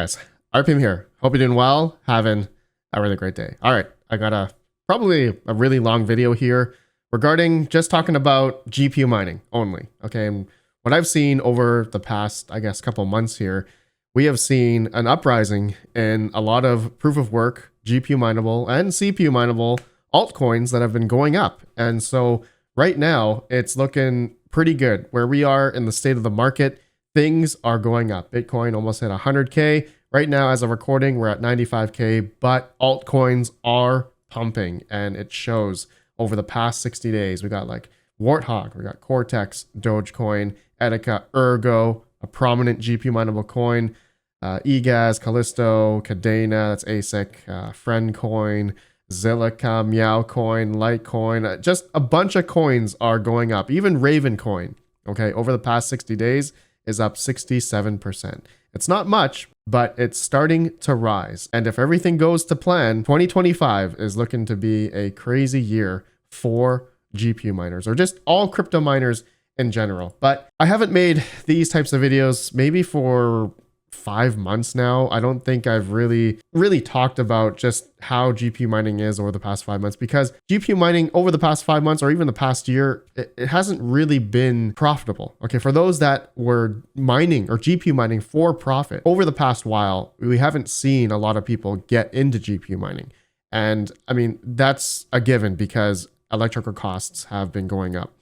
guys, RPM here. Hope you're doing well, having a really great day. All right, I got probably a really long video here regarding just talking about GPU mining only. Okay, and what I've seen over the past, I guess, couple months here, we have seen an uprising in a lot of proof of work, GPU mineable and CPU mineable altcoins that have been going up. And so right now it's looking pretty good where we are in the state of the market. Things are going up. Bitcoin almost hit 100K. Right now, as of recording, we're at 95K, but altcoins are pumping and it shows over the past 60 days. We got like Warthog, we got Cortex, Dogecoin, Etika, Ergo, a prominent GPU mineable coin, eGaz, Callisto, Cadena, that's ASIC, Friendcoin, Zilliqa, Meowcoin, Litecoin, just a bunch of coins are going up. Even Ravencoin, okay, over the past 60 days is up 67%. It's not much, but it's starting to rise. And if everything goes to plan, 2025 is looking to be a crazy year for GPU miners or just all crypto miners in general. But I haven't made these types of videos maybe for 5 months now. I don't think I've really talked about just how GPU mining is over the past 5 months, because GPU mining over the past 5 months or even the past year, it hasn't really been profitable. Okay, for those that were mining or GPU mining for profit over the past while, we haven't seen a lot of people get into GPU mining. And I mean, that's a given because electrical costs have been going up.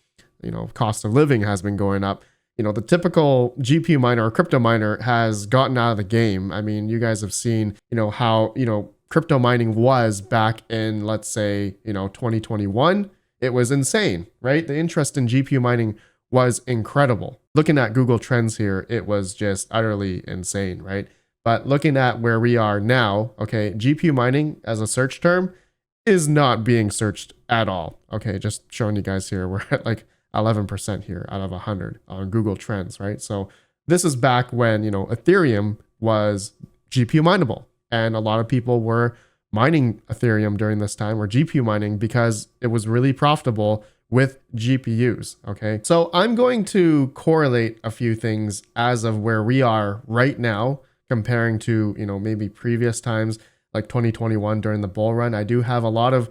You know, cost of living has been going up. You know, the typical GPU miner or crypto miner has gotten out of the game. I mean, you guys have seen, how, crypto mining was back in, let's say, 2021. It was insane, right? The interest in GPU mining was incredible. Looking at Google Trends here, it was just utterly insane, right? But looking at where we are now, okay, GPU mining as a search term is not being searched at all. Okay, just showing you guys here, we're at like 11% here out of 100 on Google Trends, right? So this is back when, Ethereum was GPU mineable, and a lot of people were mining Ethereum during this time, or GPU mining, because it was really profitable with GPUs, okay? So I'm going to correlate a few things as of where we are right now comparing to, maybe previous times like 2021 during the bull run. I do have a lot of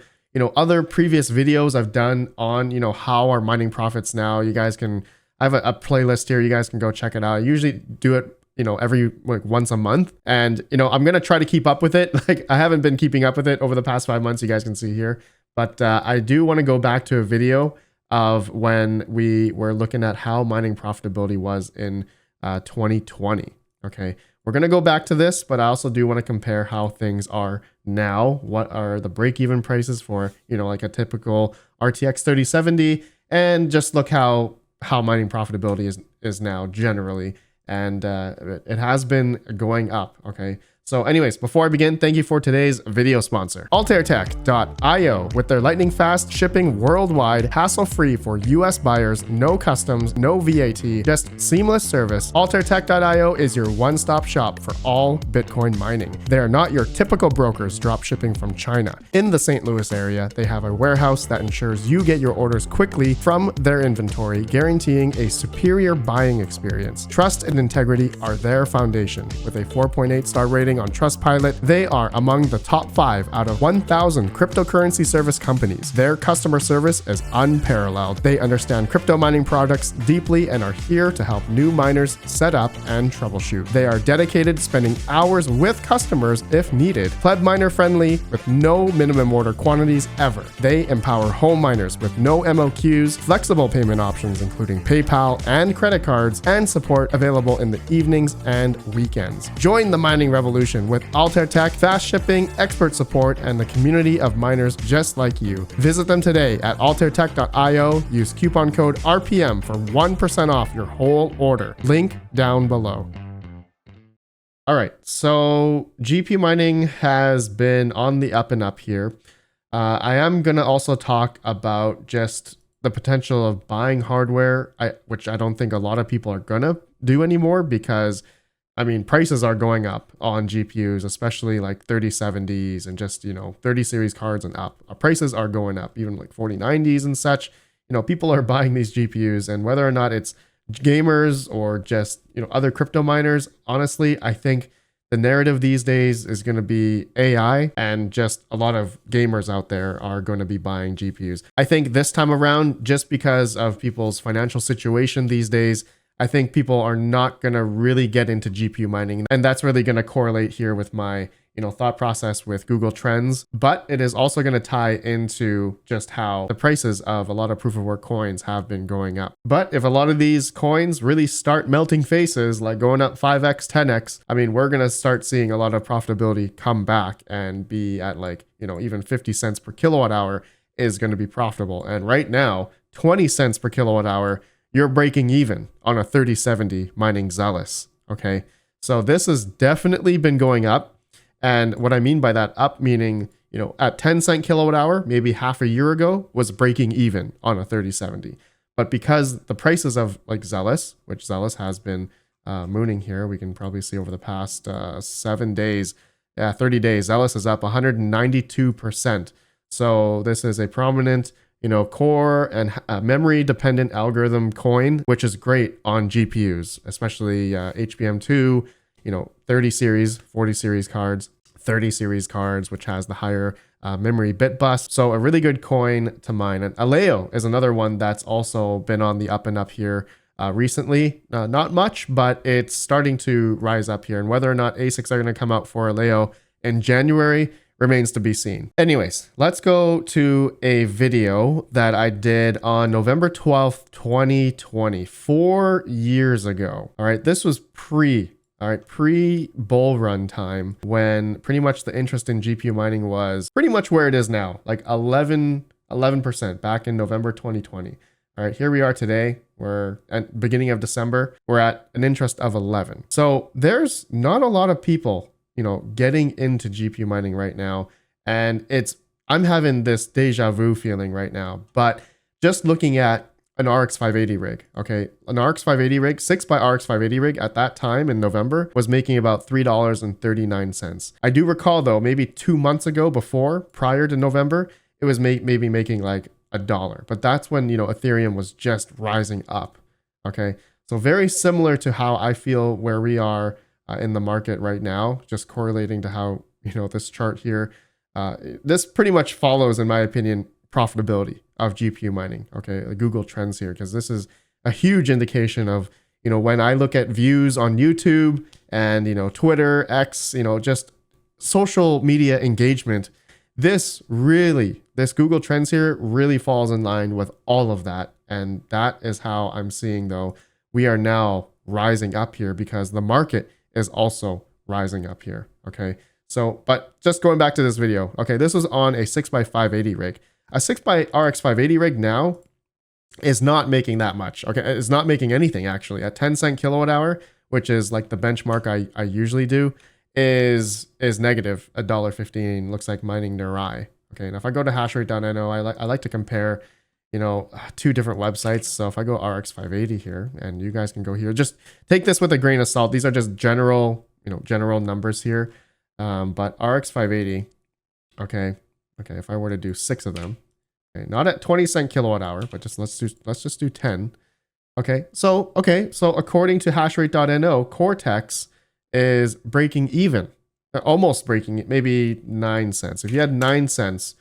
other previous videos I've done on, how our mining profits now. You guys can, I have a playlist here. You guys can go check it out. I usually do it, every once a month. And, I'm going to try to keep up with it. Like I haven't been keeping up with it over the past 5 months. You guys can see here, but I do want to go back to a video of when we were looking at how mining profitability was in 2020. Okay. We're going to go back to this, but I also do want to compare how things are now. What are the break-even prices for, like a typical RTX 3070, and just look how mining profitability is now generally. And it has been going up. Okay. So anyways, before I begin, thank you for today's video sponsor, AltairTech.io. With their lightning fast shipping worldwide, hassle-free for US buyers, no customs, no VAT, just seamless service. AltairTech.io is your one-stop shop for all Bitcoin mining. They are not your typical brokers drop shipping from China. In the St. Louis area, they have a warehouse that ensures you get your orders quickly from their inventory, guaranteeing a superior buying experience. Trust and integrity are their foundation. With a 4.8-star rating on Trustpilot, they are among the top 5 out of 1,000 cryptocurrency service companies. Their customer service is unparalleled. They understand crypto mining products deeply and are here to help new miners set up and troubleshoot. They are dedicated, spending hours with customers if needed. Pleb miner friendly with no minimum order quantities ever. They empower home miners with no MOQs, flexible payment options including PayPal and credit cards, and support available in the evenings and weekends. Join the mining revolution with Altair Tech, fast shipping, expert support, and the community of miners just like you. Visit them today at altairtech.io. Use coupon code RPM for 1% off your whole order. Link down below. All right, so GPU mining has been on the up and up here. I am going to also talk about just the potential of buying hardware, which I don't think a lot of people are going to do anymore, because prices are going up on GPUs, especially like 3070s and just, 30 series cards and up. Prices are going up, even like 4090s and such. People are buying these GPUs, and whether or not it's gamers or just, other crypto miners, honestly, I think the narrative these days is going to be AI, and just a lot of gamers out there are going to be buying GPUs. I think this time around, just because of people's financial situation these days, I think people are not going to really get into GPU mining. And that's really going to correlate here with my thought process with Google Trends, but it is also going to tie into just how the prices of a lot of proof of work coins have been going up. But if a lot of these coins really start melting faces, like going up 5x, 10x, I mean, we're going to start seeing a lot of profitability come back and be at like, even 50 cents per kilowatt hour is going to be profitable. And right now, 20 cents per kilowatt hour, you're breaking even on a 3070 mining Zealous. Okay. So this has definitely been going up. And what I mean by that up, meaning, at 10 cent kilowatt hour, maybe half a year ago was breaking even on a 3070. But because the prices of like Zealous, which Zealous has been mooning here, we can probably see over the past 7 days, 30 days, Zealous is up 192%. So this is a prominent, core and memory dependent algorithm coin, which is great on GPUs, especially HBM2, 30 series, 40 series cards, 30 series cards, which has the higher memory bit bus. So a really good coin to mine. And Aleo is another one that's also been on the up and up here recently. Not much, but it's starting to rise up here. And whether or not ASICs are going to come out for Aleo in January remains to be seen. Anyways, let's go to a video that I did on November 12th, 2020, 4 years ago. All right, this was pre-bull run time, when pretty much the interest in GPU mining was pretty much where it is now, like 11% back in November 2020. All right, here we are today. We're at beginning of December. We're at an interest of 11. So there's not a lot of people, getting into GPU mining right now. And I'm having this deja vu feeling right now, but just looking at an RX 580 rig. Okay. An RX 580 rig, 6x RX 580 rig at that time in November was making about $3.39. I do recall though, maybe 2 months ago prior to November, it was maybe making like $1. But that's when, Ethereum was just rising up. Okay. So very similar to how I feel where we are in the market right now, just correlating to how, this chart here, this pretty much follows, in my opinion, profitability of GPU mining. Okay, the Google Trends here, because this is a huge indication of, when I look at views on YouTube and, Twitter, X, just social media engagement, this Google Trends here really falls in line with all of that. And that is how I'm seeing, though, we are now rising up here because the market is also rising up here. Okay, so, but just going back to this video, okay, this was on a 6x580 rig. A 6x RX 580 rig now is not making that much. Okay, it's not making anything actually. At 10 cent kilowatt hour, which is like the benchmark I usually do, is negative $1.15. Looks like mining Nerai. Okay, and if I go to hashrate.no, I like to compare, two different websites. So if I go RX 580 here, and you guys can go here, just take this with a grain of salt. These are just general numbers here. But RX 580, okay, if I were to do 6 of them, okay, not at 20 cent kilowatt hour, but let's just do 10. Okay, so according to hashrate.no, Cortex is breaking even, almost breaking it, maybe 9 cents. If you had 9 cents,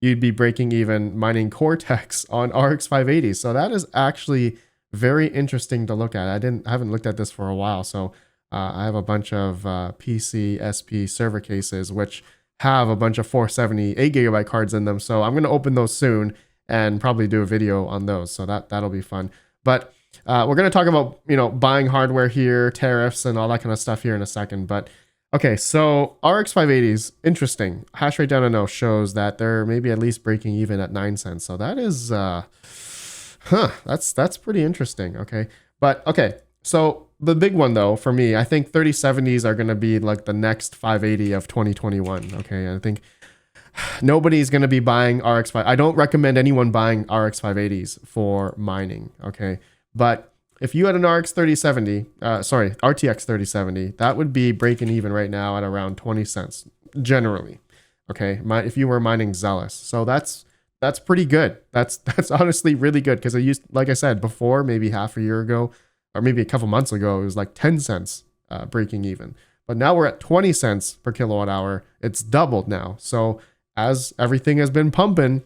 you'd be breaking even mining Cortex on RX 580. So that is actually very interesting to look at. I haven't looked at this for a while. So I have a bunch of PC SP server cases, which have a bunch of 470 8GB cards in them. So I'm going to open those soon and probably do a video on those. So that'll be fun. But we're going to talk about, buying hardware here, tariffs and all that kind of stuff here in a second. But okay, so RX 580s, interesting. Hashrate down to no shows that they're maybe at least breaking even at 9 cents. So that is, that's pretty interesting. Okay, but okay, so the big one though for me, I think 3070s are going to be like the next 580 of 2021. Okay, I think nobody's going to be buying RX 5. I don't recommend anyone buying RX 580s for mining. Okay, but if you had an RTX 3070, that would be breaking even right now at around 20 cents generally. Okay, if you were mining Zealous, so that's pretty good. That's honestly really good because like I said before, maybe half a year ago or maybe a couple months ago, it was like 10 cents breaking even. but now we're at 20 cents per kilowatt hour. It's doubled now. So as everything has been pumping,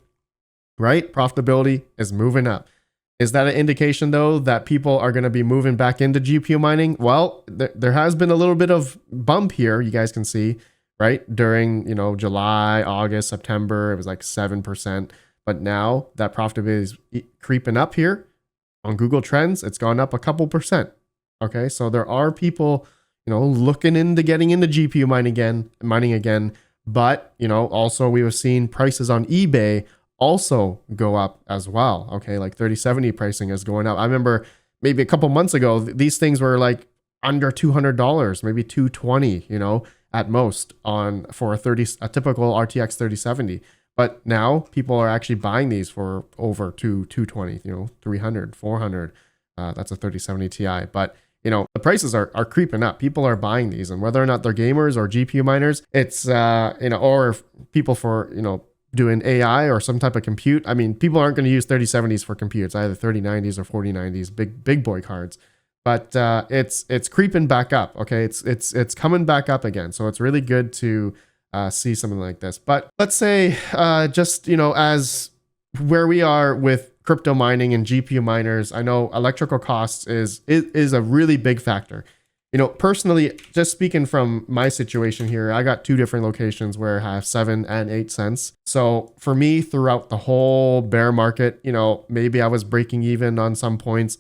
right, profitability is moving up. Is that an indication though that people are going to be moving back into GPU mining? Well, there has been a little bit of bump here. You guys can see, right? During, July, August, September, it was like 7%. But now that profitability is creeping up here on Google Trends. It's gone up a couple percent. Okay. So there are people, looking into getting into GPU mining again. But, also we have seen prices on eBay also go up as well. Okay, like 3070 pricing is going up. I remember maybe a couple months ago, these things were like under $200, maybe 220, at most for a typical RTX 3070. But now people are actually buying these for over 220, 300, 400. That's a 3070 Ti. But the prices are creeping up. People are buying these, and whether or not they're gamers or GPU miners, it's or people for doing AI or some type of compute. I mean, people aren't going to use 3070s for compute. It's either 3090s or 4090s, big boy cards. But it's creeping back up. Okay, it's coming back up again. So it's really good to see something like this. But let's say just as where we are with crypto mining and GPU miners, I know electrical costs is a really big factor. Personally, just speaking from my situation here, I got two different locations where I have 7 and 8 cents. So for me, throughout the whole bear market, maybe I was breaking even on some points.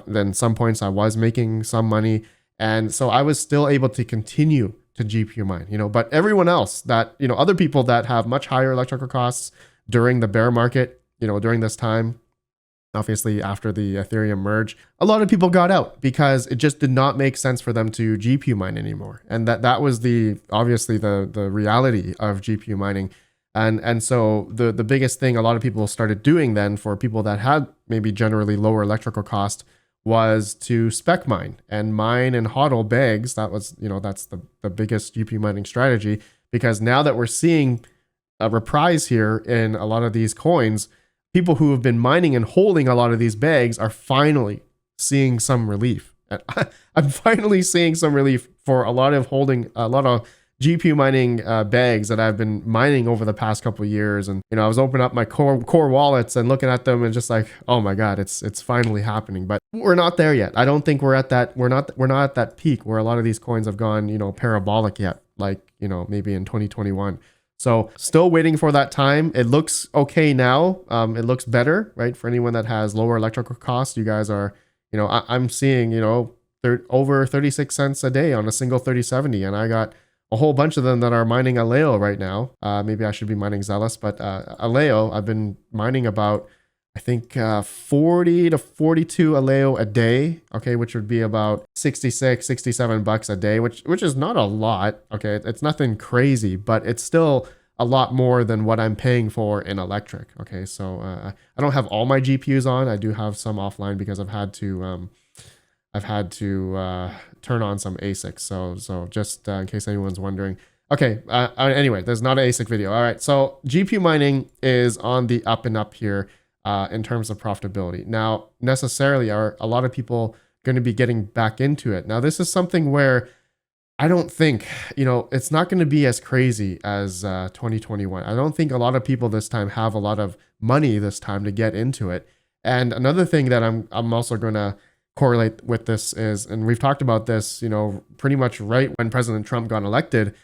Then some points I was making some money. And so I was still able to continue to GPU mine, but everyone else that, other people that have much higher electrical costs during the bear market, during this time, obviously after the Ethereum merge, a lot of people got out because it just did not make sense for them to GPU mine anymore. And that was obviously the reality of GPU mining. And so the biggest thing a lot of people started doing then for people that had maybe generally lower electrical cost was to spec mine and HODL bags. That was, that's the biggest GPU mining strategy, because now that we're seeing a reprise here in a lot of these coins, people who have been mining and holding a lot of these bags are finally seeing some relief. And I'm finally seeing some relief for a lot of GPU mining bags that I've been mining over the past couple of years. And I was opening up my core wallets and looking at them and just like, oh my God, it's finally happening. But we're not there yet. I don't think we're at that. We're not at that peak where a lot of these coins have gone parabolic yet, like maybe in 2021. So still waiting for that time. It looks okay now. It looks better, right? For anyone that has lower electrical costs, you guys are, I'm seeing, over 36 cents a day on a single 3070. And I got a whole bunch of them that are mining Aleo right now. Maybe I should be mining Zealous, but Aleo, I've been mining about, I think 40 to 42 Aleo a day, okay, which would be about 66, 67 bucks a day, which is not a lot, okay, it's nothing crazy, but it's still a lot more than what I'm paying for in electric, okay, so I don't have all my GPUs on. I do have some offline because I've had to turn on some ASICs, so just in case anyone's wondering. Okay, anyway, there's not an ASIC video. All right, so GPU mining is on the up and up here. In terms of profitability. Now, necessarily are a lot of people going to be getting back into it. Now, this is something where I don't think, it's not going to be as crazy as 2021. I don't think a lot of people this time have a lot of money this time to get into it. And another thing that I'm also going to correlate with this is, and we've talked about this, pretty much right when President Trump got elected,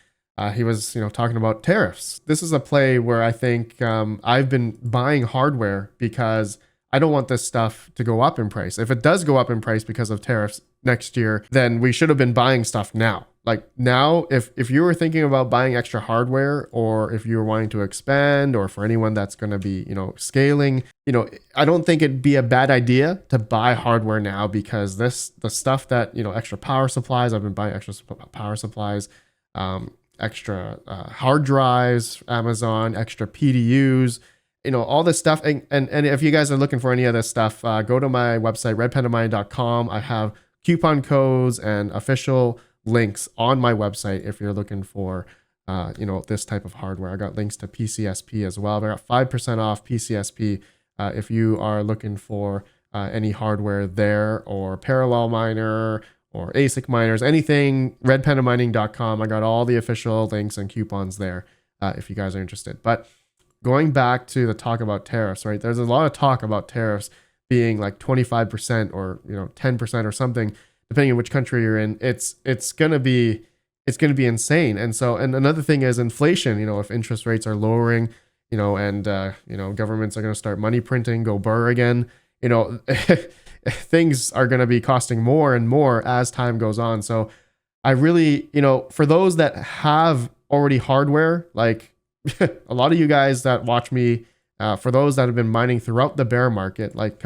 he was, talking about tariffs. This is a play where I think I've been buying hardware because I don't want this stuff to go up in price. If it does go up in price because of tariffs next year, then we should have been buying stuff now. Like now, if you were thinking about buying extra hardware, or if you were wanting to expand, or for anyone that's going to be, scaling, I don't think it'd be a bad idea to buy hardware now, because the stuff that, extra power supplies, I've been buying extra power supplies, extra hard drives, Amazon, extra PDUs, all this stuff. And if you guys are looking for any of this stuff, go to my website, redpandamining.com. I have coupon codes and official links on my website if you're looking for, this type of hardware. I got links to PCSP as well. I got 5% off PCSP if you are looking for any hardware there, or parallel miner, or ASIC miners, anything, redpandamining.com. I got all the official links and coupons there if you guys are interested. But going back to the talk about tariffs, right? There's a lot of talk about tariffs being like 25% or 10% or something, depending on which country you're in. It's gonna be insane. And so, and another thing is inflation. If interest rates are lowering, and governments are gonna start money printing, go burr again. Things are gonna be costing more and more as time goes on. So, I really, for those that have already hardware, like a lot of you guys that watch me, for those that have been mining throughout the bear market, like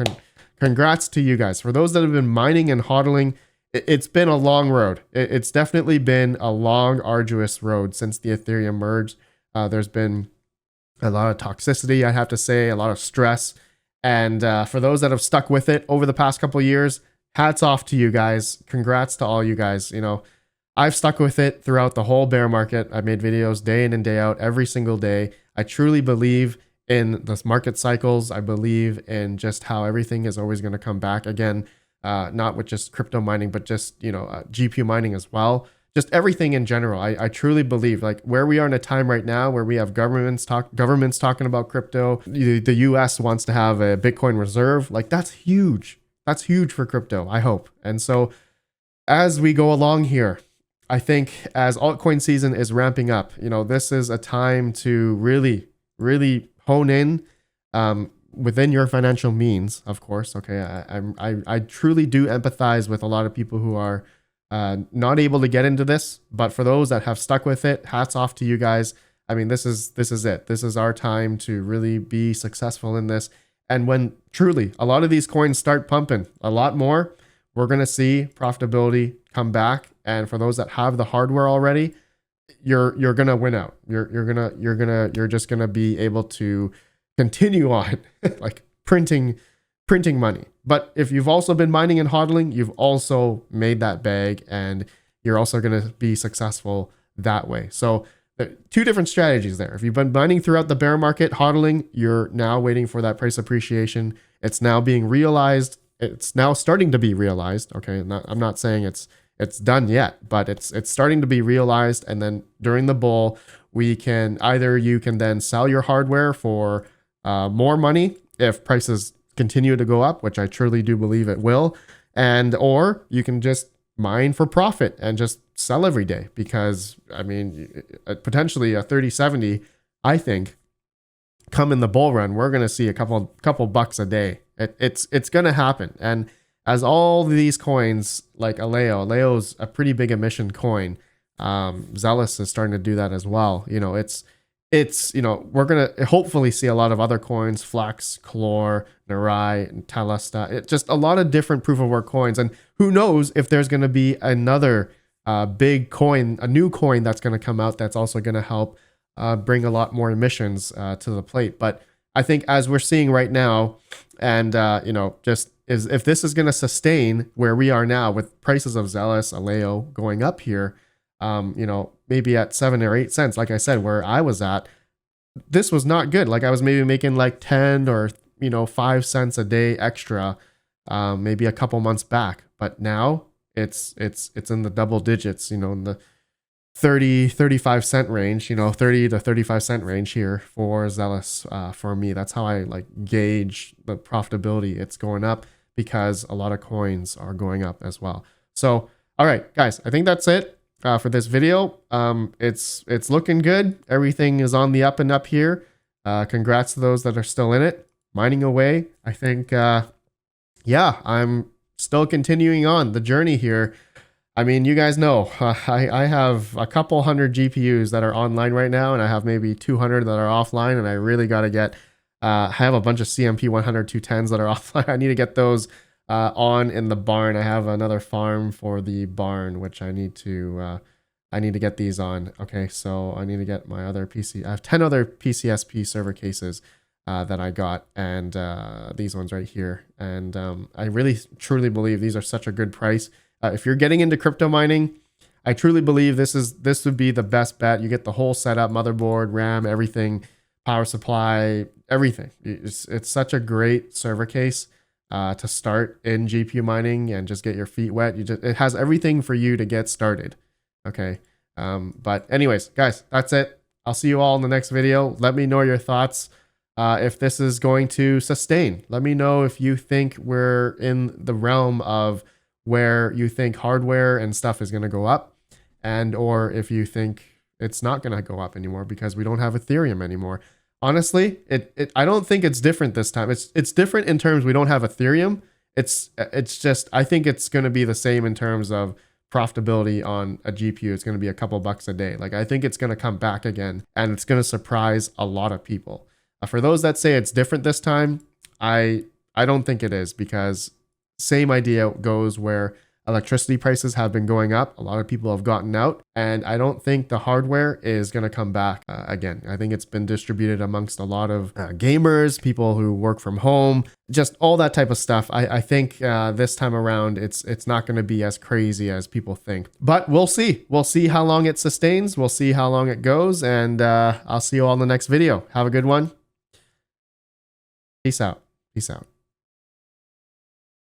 congrats to you guys. For those that have been mining and hodling, it's been a long road. It's definitely been a long, arduous road since the Ethereum merge. There's been a lot of toxicity, I have to say, a lot of stress. And for those that have stuck with it over the past couple of years, hats off to you guys. Congrats to all you guys. I've stuck with it throughout the whole bear market. I made videos day in and day out, every single day. I truly believe in the market cycles. I believe in just how everything is always going to come back again, not with just crypto mining, but just, GPU mining as well. Just everything in general. I truly believe, like, where we are in a time right now where we have governments talking about crypto. The US wants to have a Bitcoin reserve. Like, that's huge. That's huge for crypto, I hope. And so as we go along here, I think as altcoin season is ramping up, this is a time to really, really hone in within your financial means, of course. Okay, I truly do empathize with a lot of people who are not able to get into this, but for those that have stuck with it, hats off to you guys. I mean, this is it. This is our time to really be successful in this. And when truly a lot of these coins start pumping a lot more, we're gonna see profitability come back. And for those that have the hardware already, you're gonna win out. You're just gonna be able to continue on like printing money. But if you've also been mining and hodling, you've also made that bag, and you're also gonna be successful that way. So two different strategies there. If you've been mining throughout the bear market, hodling, you're now waiting for that price appreciation. It's now being realized. It's now starting to be realized. Okay, I'm not saying it's done yet, but it's starting to be realized. And then during the bull, you can then sell your hardware for more money if prices continue to go up, which I truly do believe it will, or you can just mine for profit and just sell every day, because I mean, potentially a 3070, I think, come in the bull run, we're going to see a couple bucks a day. It's going to happen. And as all these coins like Aleo's a pretty big emission coin. Zealous is starting to do that as well. We're going to hopefully see a lot of other coins, Flex, Clore, Narai, and Telesta. It's just a lot of different proof of work coins. And who knows if there's going to be another big coin, a new coin that's going to come out that's also going to help bring a lot more emissions to the plate. But I think as we're seeing right now, and just is if this is going to sustain where we are now with prices of Zealous, Aleo going up here, maybe at 7 or 8 cents, like I said, where I was at, this was not good. Like I was maybe making like 10 or 5 cents a day extra, maybe a couple months back, but now it's in the double digits, in the 35 cent range, 30 to 35 cent range here for Zealous. For me, that's how I like gauge the profitability. It's going up because a lot of coins are going up as well. So, all right, guys, I think that's it for this video. It's looking good. Everything is on the up and up here. Congrats to those that are still in it, mining away. I think, I'm still continuing on the journey here. I mean, you guys know, I have a couple hundred GPUs that are online right now, and I have maybe 200 that are offline, and I really got to get, I have a bunch of CMP 100 210s that are offline. I need to get those on in the barn. I have another farm for the barn, which I need to get these on. Okay, so I need to get my other PC. I have 10 other PCSP server cases that I got, and these ones right here. And I really, truly believe these are such a good price. If you're getting into crypto mining, I truly believe this would be the best bet. You get the whole setup, motherboard, RAM, everything, power supply, everything. It's such a great server case. to start in GPU mining and just get your feet wet. It has everything for you to get started. Okay. But anyways, guys, that's it. I'll see you all in the next video. Let me know your thoughts. If this is going to sustain, let me know if you think we're in the realm of where you think hardware and stuff is going to go up, and or if you think it's not going to go up anymore because we don't have Ethereum anymore. Honestly, I don't think it's different this time. It's different in terms we don't have Ethereum. It's just, I think it's going to be the same in terms of profitability on a GPU. It's going to be a couple bucks a day. Like, I think it's going to come back again, and it's going to surprise a lot of people. For those that say it's different this time, I don't think it is, because same idea goes where electricity prices have been going up. A lot of people have gotten out, and I don't think the hardware is going to come back again. I think it's been distributed amongst a lot of gamers, people who work from home, just all that type of stuff. I think this time around, it's not going to be as crazy as people think. But we'll see. We'll see how long it sustains. We'll see how long it goes, and I'll see you all in the next video. Have a good one. Peace out. Peace out.